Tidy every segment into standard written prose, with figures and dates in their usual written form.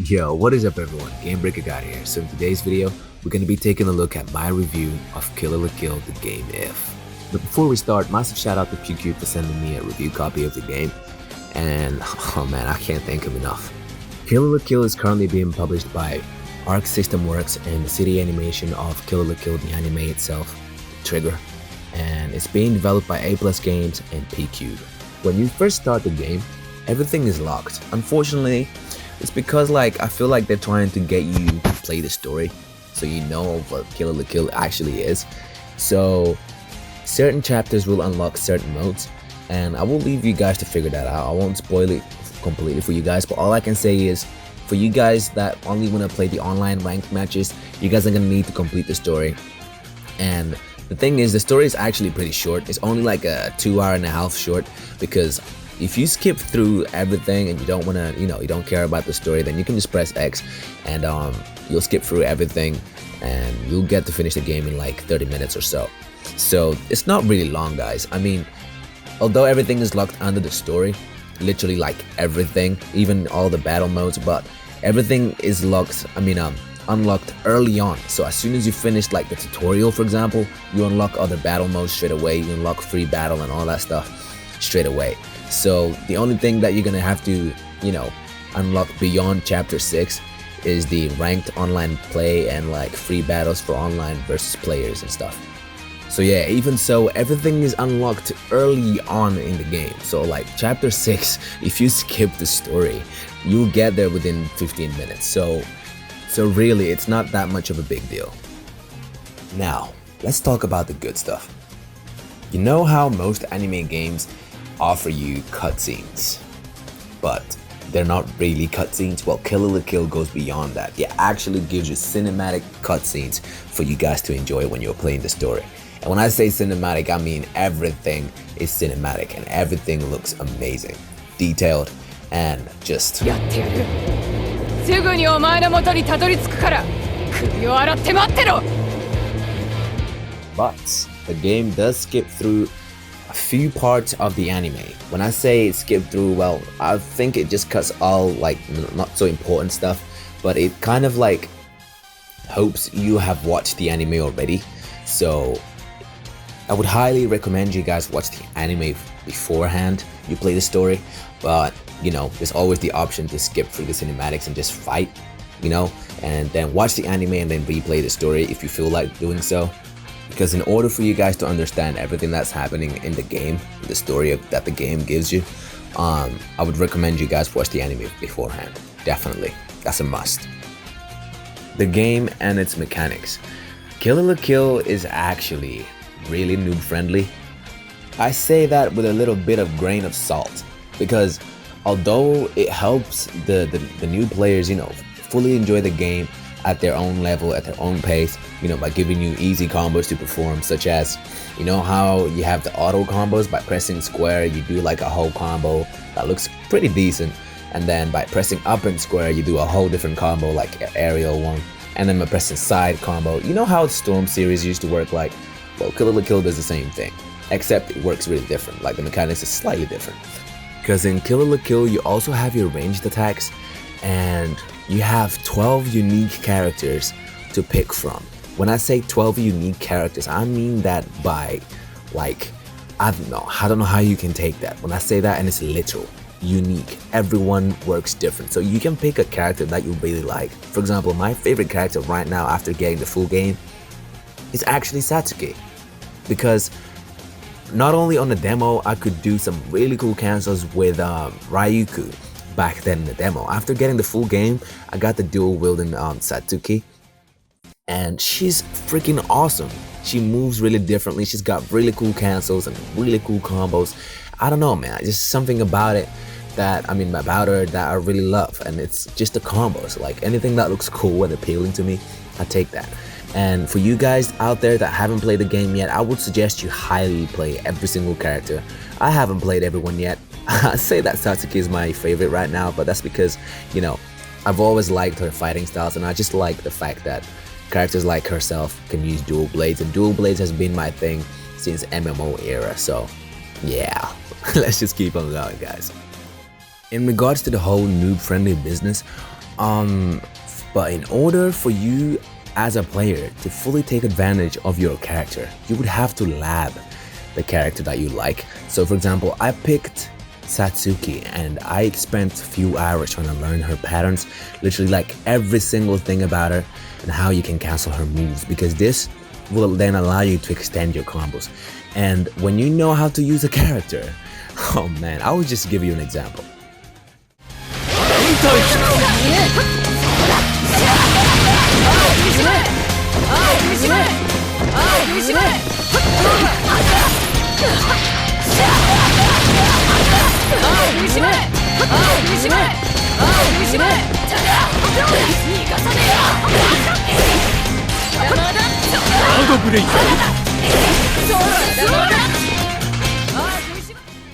Yo, what is up everyone? Gamebreaker God here. So in today's video, we're going to be taking a look at my review of Killer la Kill the game If. But before we start, massive shout out to QQ for sending me a review copy of the game. And oh man, I can't thank him enough. Killer la Kill is currently being published by Arc System Works and the city animation of Killer la Kill the anime itself, Trigger. And it's being developed by A+ Games and PQ. When you first start the game, everything is locked. Unfortunately, it's because I feel like they're trying to get you to play the story so you know what Killer la Kill actually is. So certain chapters will unlock certain modes, and I will leave you guys to figure that out. I won't spoil it completely for you guys, but all I can say is for you guys that only want to play the online ranked matches, you guys are going to need to complete the story. And the thing is, the story is actually pretty short. It's only like a 2.5-hour short, because if you skip through everything and you don't want to, you don't care about the story, then you can just press X and you'll skip through everything and you'll get to finish the game in like 30 minutes or so. So it's not really long, guys. I mean, although everything is locked under the story, literally like everything, even all the battle modes, but everything is locked, unlocked early on. So as soon as you finish like the tutorial, for example, you unlock other battle modes straight away. You unlock free battle and all that stuff straight away. So the only thing that you're gonna have to, unlock beyond chapter 6 is the ranked online play and like free battles for online versus players and stuff. So yeah, even so, everything is unlocked early on in the game. So like chapter 6, if you skip the story, you'll get there within 15 minutes. So really, it's not that much of a big deal. Now, let's talk about the good stuff. You know how most anime games offer you cutscenes, but they're not really cutscenes? Well, Killer la Kill goes beyond that. It actually gives you cinematic cutscenes for you guys to enjoy when you're playing the story. And when I say cinematic, I mean everything is cinematic and everything looks amazing, detailed, and just... But the game does skip through a few parts of the anime. When I say skip through, well, I think it just cuts all like not so important stuff, but it kind of like hopes you have watched the anime already. So I would highly recommend you guys watch the anime beforehand you play the story, but there's always the option to skip through the cinematics and just fight, and then watch the anime and then replay the story if you feel like doing so. Because in order for you guys to understand everything that's happening in the game, the story that the game gives you, I would recommend you guys watch the anime beforehand. Definitely, that's a must. The game and its mechanics. Killer la Kill is actually really noob friendly. I say that with a little bit of grain of salt, because although it helps the new players, fully enjoy the game at their own level, at their own pace, by giving you easy combos to perform, such as, how you have the auto combos. By pressing square, you do like a whole combo that looks pretty decent, and then by pressing up and square, you do a whole different combo like an aerial one, and then by pressing side combo. You know how Storm series used to work like? Well, Killer la Kill does the same thing, except it works really different, like the mechanics is slightly different. Because in Killer la Kill, you also have your ranged attacks, and you have 12 unique characters to pick from. When I say 12 unique characters, I mean that by I don't know how you can take that. When I say that, and it's literal, unique, everyone works different. So you can pick a character that you really like. For example, my favorite character right now after getting the full game is actually Satsuki, because not only on the demo, I could do some really cool cancels with Ryuku back then in the demo. After getting the full game, I got the dual wielding Satsuki, and she's freaking awesome. She moves really differently. She's got really cool cancels and really cool combos. I don't know, man. Just something about it about her that I really love, and it's just the combos. Like anything that looks cool and appealing to me, I take that. And for you guys out there that haven't played the game yet, I would suggest you highly play every single character. I haven't played everyone yet. I say that Satsuki is my favorite right now, but that's because, I've always liked her fighting styles, and I just like the fact that characters like herself can use dual blades, and dual blades has been my thing since MMO era. So yeah, let's just keep on going, guys. In regards to the whole noob friendly business, Um, but in order for you as a player to fully take advantage of your character, you would have to lab the character that you like. So for example, I picked Satsuki and I spent a few hours trying to learn her patterns, literally like every single thing about her and how you can cancel her moves, because this will then allow you to extend your combos. And when you know how to use a character, oh man, I will just give you an example.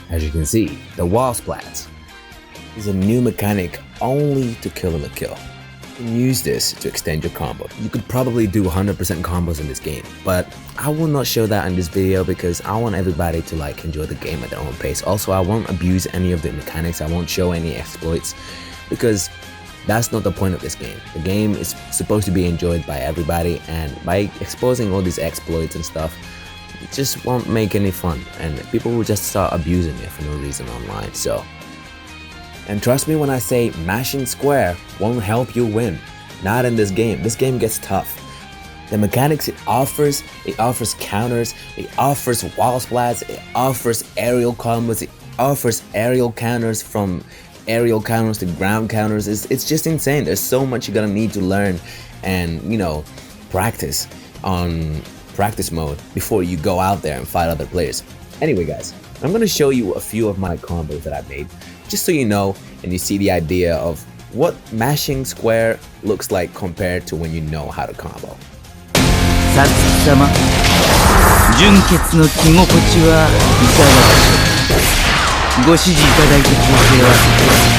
As you can see, the wall splats is a new mechanic only to kill him a kill. You can use this to extend your combo. You could probably do 100% combos in this game, but I will not show that in this video because I want everybody to like enjoy the game at their own pace. Also, I won't abuse any of the mechanics. I won't show any exploits because that's not the point of this game. The game is supposed to be enjoyed by everybody, and by exposing all these exploits and stuff, it just won't make any fun, and people will just start abusing it for no reason online. So, and trust me when I say mashing square won't help you win. Not in this game. This game gets tough. The mechanics it offers counters, it offers wall splats, it offers aerial combos, it offers aerial counters from aerial counters to ground counters. It's just insane. There's so much you're gonna need to learn and, you know, practice on practice mode before you go out there and fight other players. Anyway guys, I'm gonna show you a few of my combos that I made, just so you know and you see the idea of what mashing square looks like compared to when you know how to combo. サツキ様、純潔の着心地はいかがでしょうか。ご指示いただいた調整は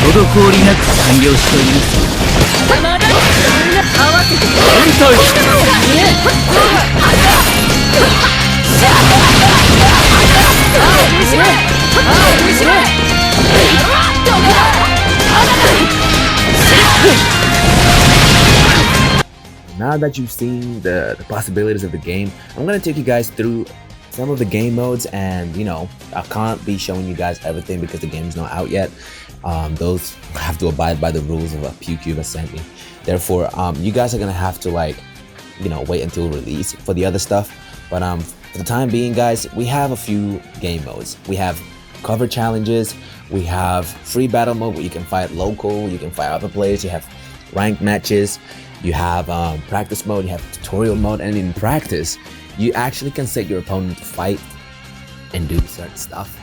滞りなく完了しております。まだ合わせてNow that you've seen the possibilities of the game, I'm gonna take you guys through some of the game modes, and you know, I can't be showing you guys everything because the game's not out yet. Those have to abide by the rules of a PewCube has sent me. Therefore, you guys are gonna have to, like, you know, wait until release for the other stuff. But for the time being, guys, we have a few game modes. We have cover challenges, we have free battle mode where you can fight local, you can fight other players, you have ranked matches, you have practice mode, you have tutorial mode, and in practice, you actually can set your opponent to fight and do certain stuff.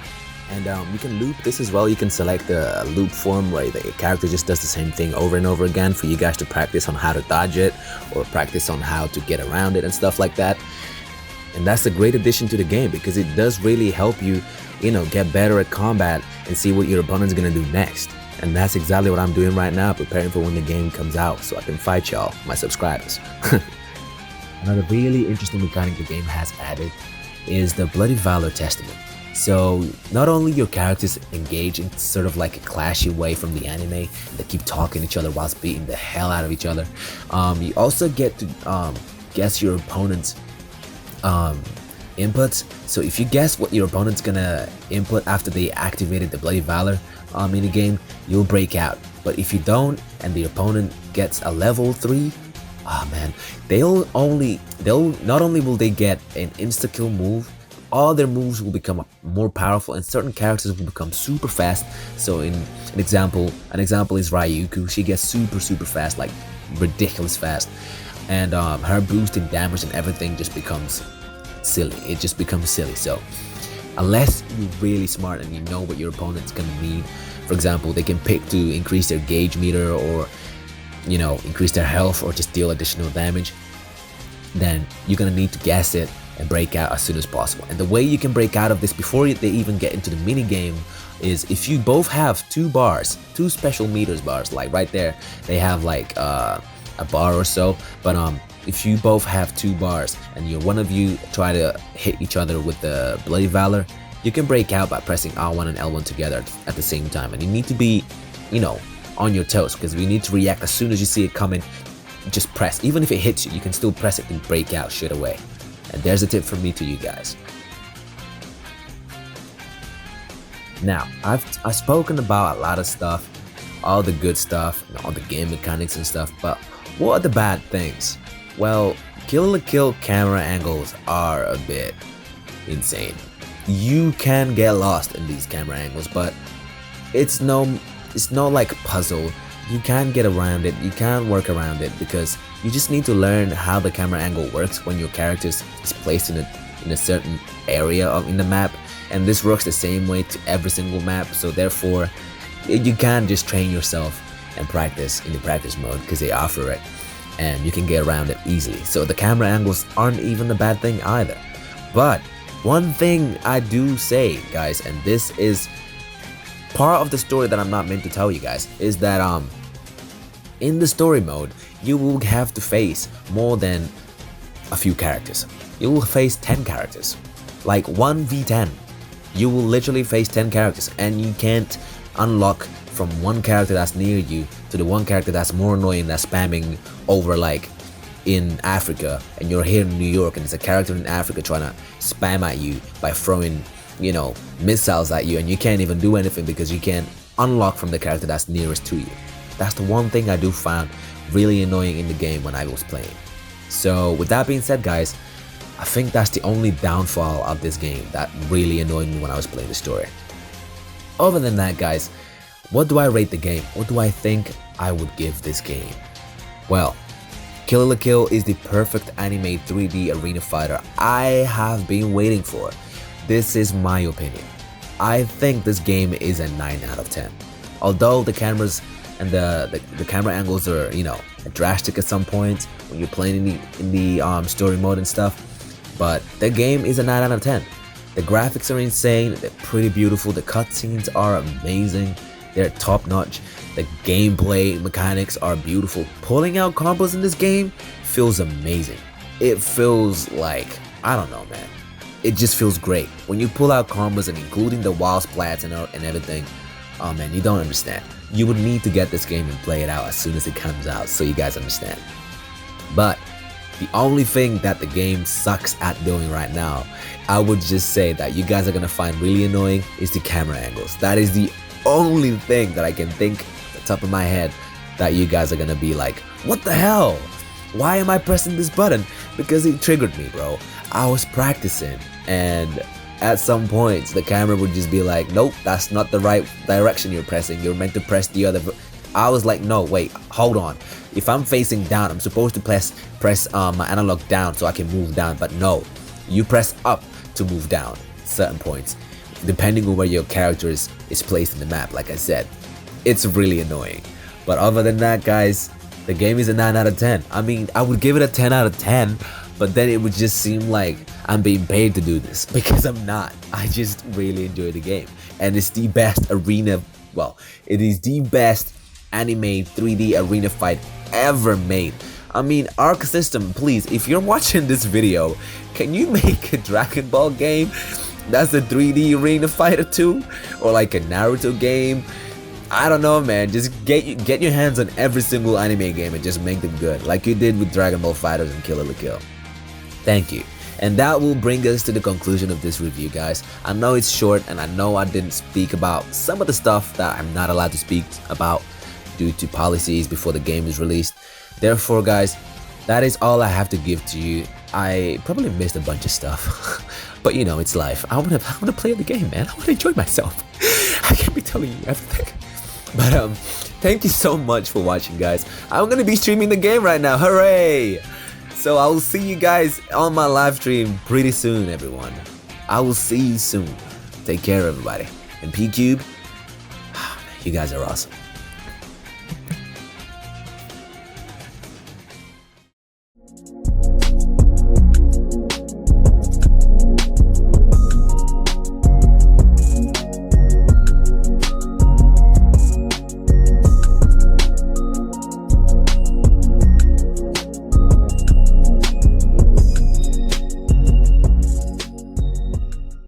And you can loop this as well. You can select the loop form where the character just does the same thing over and over again for you guys to practice on how to dodge it or practice on how to get around it and stuff like that. And that's a great addition to the game because it does really help you, you know, get better at combat and see what your opponent's gonna do next. And that's exactly what I'm doing right now, preparing for when the game comes out so I can fight y'all, my subscribers. Another really interesting mechanic the game has added is the Bloody Valor Testament. So not only your characters engage in sort of like a clashy way from the anime, they keep talking to each other whilst beating the hell out of each other, you also get to guess your opponent's inputs. So if you guess what your opponent's gonna input after they activated the Bloody Valor minigame, you'll break out. But if you don't and the opponent gets a level 3, oh man, not only will they get an insta-kill move, all their moves will become more powerful and certain characters will become super fast. So an example is Ryuku. She gets super fast, like ridiculous fast, and her boost in damage and everything just becomes silly. It just becomes silly. So unless you're really smart and you know what your opponent's gonna need, for example, they can pick to increase their gauge meter or, you know, increase their health or just deal additional damage, then you're gonna need to guess it and break out as soon as possible. And the way you can break out of this before they even get into the mini game is if you both have 2 bars, 2 special meters bars, like right there they have like a bar or so, but if you both have 2 bars and one of you try to hit each other with the Bloody Valor, you can break out by pressing R1 and L1 together at the same time. And you need to be, you know, on your toes, because we need to react as soon as you see it coming. Just press. Even if it hits you, you can still press it and break out straight away. And there's a tip from me to you guys. Now, I've spoken about a lot of stuff, all the good stuff, all the game mechanics and stuff, but what are the bad things? Well, Kill la Kill camera angles are a bit insane. You can get lost in these camera angles, but it's no like puzzle. You can get around it, you can work around it, because you just need to learn how the camera angle works when your character is placed in a certain area in the map, and this works the same way to every single map. So therefore, you can just train yourself and practice in the practice mode, because they offer it, and you can get around it easily. So the camera angles aren't even a bad thing either. But one thing I do say, guys, and this is part of the story that I'm not meant to tell you guys, is that in the story mode, you will have to face more than a few characters. You will face 10 characters, like 1v10. You will literally face 10 characters, and you can't unlock from one character that's near you to the one character that's more annoying, that's spamming over like in Africa, and you're here in New York, and there's a character in Africa trying to spam at you by throwing, you know, missiles at you, and you can't even do anything because you can't unlock from the character that's nearest to you. That's the one thing I do find really annoying in the game when I was playing. So with that being said, guys, I think that's the only downfall of this game that really annoyed me when I was playing the story. Other than that, guys, what do I rate the game? What do I think I would give this game? Well, Kill la Kill is the perfect anime 3D arena fighter I have been waiting for. This is my opinion. I think this game is a 9 out of 10. Although the cameras and the camera angles are, you know, drastic at some points when you're playing in the story mode and stuff, but the game is a 9 out of 10. The graphics are insane, they're pretty beautiful, the cutscenes are amazing, they're top notch, the gameplay mechanics are beautiful. Pulling out combos in this game feels amazing. It feels like, I don't know, man, it just feels great. When you pull out combos and including the wall splats and everything, oh man, you don't understand. You would need to get this game and play it out as soon as it comes out so you guys understand. But the only thing that the game sucks at doing right now, I would just say that you guys are gonna find really annoying, is the camera angles. That is the only thing that I can think at the top of my head that you guys are gonna be like, what the hell? Why am I pressing this button? Because it triggered me, bro. I was practicing, and at some points the camera would just be like, nope, that's not the right direction you're pressing. You're meant to press the other. I was like, no, wait, hold on. If I'm facing down, I'm supposed to press my analog down so I can move down, but no, you press up to move down certain points, depending on where your character is placed in the map. Like I said, it's really annoying. But other than that, guys, the game is a 9 out of 10. I mean, I would give it a 10 out of 10, but then it would just seem like I'm being paid to do this, because I'm not. I just really enjoy the game, and it's the best arena, well, it is the best anime 3D arena fight ever made. I mean, Arc System, please, if you're watching this video, can you make a Dragon Ball game that's a 3D arena fighter too? Or like a Naruto game? I don't know, man. Just get your hands on every single anime game and just make them good, like you did with Dragon Ball FighterZ and Kill la Kill. Thank you. And that will bring us to the conclusion of this review, guys. I know it's short, and I know I didn't speak about some of the stuff that I'm not allowed to speak about due to policies before the game is released. Therefore, guys, that is all I have to give to you. I probably missed a bunch of stuff, but you know, it's life. I wanna play the game, man. I wanna enjoy myself. I can't be telling you everything. But thank you so much for watching, guys. I'm gonna be streaming the game right now. Hooray! So I will see you guys on my live stream pretty soon, everyone. I will see you soon. Take care, everybody. And P-Cube, you guys are awesome.